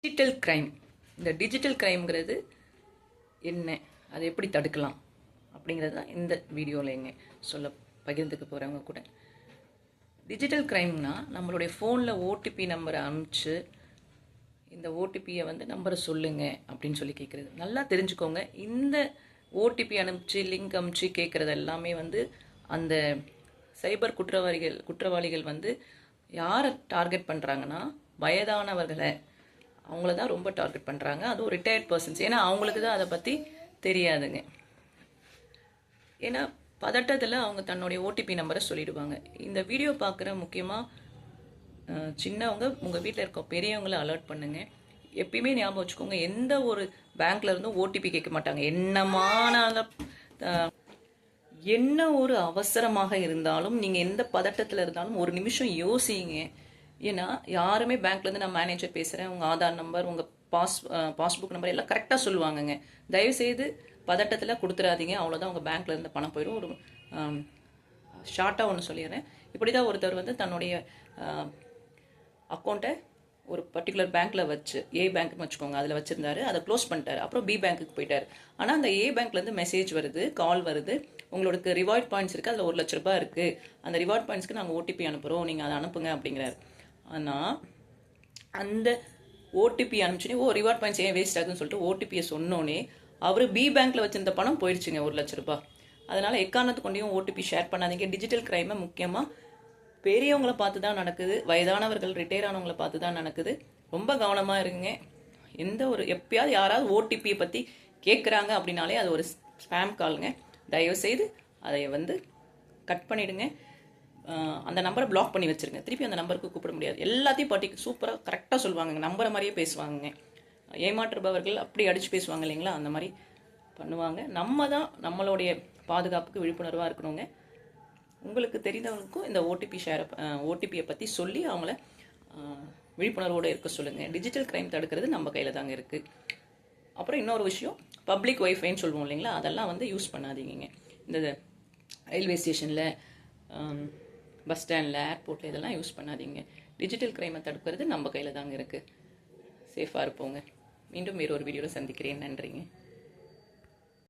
Digital crime. இந்த digital கிரைம்ங்கிறது என்ன, அதை எப்படி தடுக்கலாம் அப்படிங்கிறது தான் இந்த வீடியோவில் எங்க பகிர்ந்துக்க போகிறவங்க கூட. டிஜிட்டல் கிரைம்னா நம்மளுடைய ஃபோனில் ஓடிபி நம்பரை அனுப்பிச்சு இந்த ஓடிபியை நம்பரை சொல்லுங்க அப்படின்னு சொல்லி கேட்குறது. நல்லா தெரிஞ்சுக்கோங்க, இந்த ஓடிபி அனுப்பிச்சு லிங்க் அனுப்பிச்சு கேட்குறது எல்லாமே அந்த சைபர் குற்றவாளிகள் யாரை டார்கெட் பண்ணுறாங்கன்னா வயதானவர்களை, அவங்கள தான் ரொம்ப டார்கெட் பண்ணுறாங்க. அதுவும் ரிட்டையர்ட் பர்சன்ஸ். ஏன்னா அவங்களுக்கு தான் அதை பற்றி தெரியாதுங்க. ஏன்னா பதட்டத்தில் அவங்க தன்னுடைய ஓடிபி நம்பரை சொல்லிடுவாங்க. இந்த வீடியோ பார்க்குற முக்கியமாக சின்னவங்க உங்கள் வீட்டில் இருக்க பெரியவங்களை அலர்ட் பண்ணுங்கள். எப்பயுமே ஞாபகம் வச்சுக்கோங்க, எந்த ஒரு பேங்க்ல இருந்தும் ஓடிபி கேட்க மாட்டாங்க. என்ன ஒரு அவசரமாக இருந்தாலும் நீங்கள் எந்த பதட்டத்தில் இருந்தாலும் ஒரு நிமிஷம் யோசிங்க. ஏன்னா யாருமே பேங்க்லேருந்து நான் மேனேஜர் பேசுகிறேன், உங்கள் ஆதார் நம்பர், உங்கள் பாஸ்புக் நம்பர் எல்லாம் கரெக்டாக சொல்லுவாங்கங்க. தயவுசெய்து பதட்டத்தில் கொடுத்துடாதீங்க. அவ்வளோதான், உங்கள் பேங்க்ல இருந்து பணம் போயிடும். ஒரு ஷார்ட்டாக ஒன்று சொல்லிடுறேன். இப்படி தான் ஒருத்தர் தன்னுடைய அக்கௌண்ட்டை ஒரு பர்டிகுலர் பேங்க்கில் வச்சு, ஏ பேங்க்னு வச்சுக்கோங்க, அதில் வச்சுருந்தாரு. அதை க்ளோஸ் பண்ணிட்டாரு. அப்புறம் பி பேங்க்குக்கு போயிட்டார். ஆனால் அந்த ஏ பேங்க்லேருந்து மெசேஜ் வருது, கால் வருது, உங்களுக்கு ரிவார்ட் பாயிண்ட்ஸ் இருக்குது, அதில் 1 லட்ச ரூபாய் இருக்குது, அந்த ரிவார்ட் பாயிண்ட்ஸ்க்கு நாங்கள் ஓடிபி அனுப்புகிறோம், நீங்கள் அதை அனுப்புங்க அப்படிங்கிறாரு. ஆனால் அந்த ஓடிபி அனுப்பிச்சுனே ரிவார்ட் பாயிண்ட்ஸ் ஏன் வேஸ்ட் ஆகுதுன்னு சொல்லிட்டு ஓடிபியை சொன்னோன்னே அவர் பி பேங்க்கில் வச்சிருந்த பணம் போயிடுச்சுங்க, 1 லட்ச ரூபாய். அதனால் எக்காரணத்து கொண்டையும் ஓடிபி ஷேர் பண்ணாதீங்க. டிஜிட்டல் கிரைமை முக்கியமாக பெரியவங்களை பார்த்து தான் நடக்குது, வயதானவர்கள் ரிட்டையர் ஆனவங்களை பார்த்து தான் நடக்குது. ரொம்ப கவனமாக இருங்க. எப்பயாவது யாராவது ஓடிபியை பற்றி கேட்குறாங்க அப்படின்னாலே அது ஒரு ஸ்பேம் காலுங்க. தயவுசெய்து அதை கட் பண்ணிவிடுங்க. அந்த நம்பரை பிளாக் பண்ணி வச்சுருங்க. திருப்பி அந்த நம்பருக்கு கூப்பிட முடியாது. எல்லாத்தையும் சூப்பராக கரெக்டாக சொல்லுவாங்க, நம்புற மாதிரியே பேசுவாங்க. ஏமாற்றுபவர்கள் அப்படி அடித்து பேசுவாங்க இல்லைங்களா, அந்த மாதிரி பண்ணுவாங்க. நம்ம தான் நம்மளுடைய பாதுகாப்புக்கு விழிப்புணர்வாக இருக்கணுங்க. உங்களுக்கு தெரிந்தவங்களுக்கும் இந்த ஓடிபியை பற்றி சொல்லி அவங்கள விழிப்புணர்வோடு இருக்க சொல்லுங்கள். டிஜிட்டல் கிரைம் தடுக்கிறது நம்ம கையில் தாங்க இருக்குது. அப்புறம் இன்னொரு விஷயம், பப்ளிக் ஒய்ஃபைன்னு சொல்லுவோம் இல்லைங்களா, அதெல்லாம் யூஸ் பண்ணாதீங்க. இந்த ரயில்வே ஸ்டேஷனில், பஸ் ஸ்டாண்டில், ஏர்போர்ட்டில் இதெல்லாம் யூஸ் பண்ணாதீங்க. டிஜிட்டல் கிரைமை தடுக்கிறது நம்ம கையில் தாங்க இருக்குது. சேஃபாக இருப்போங்க. மீண்டும் வேறு ஒரு வீடியோவில் சந்திக்கிறேன். நன்றிங்க.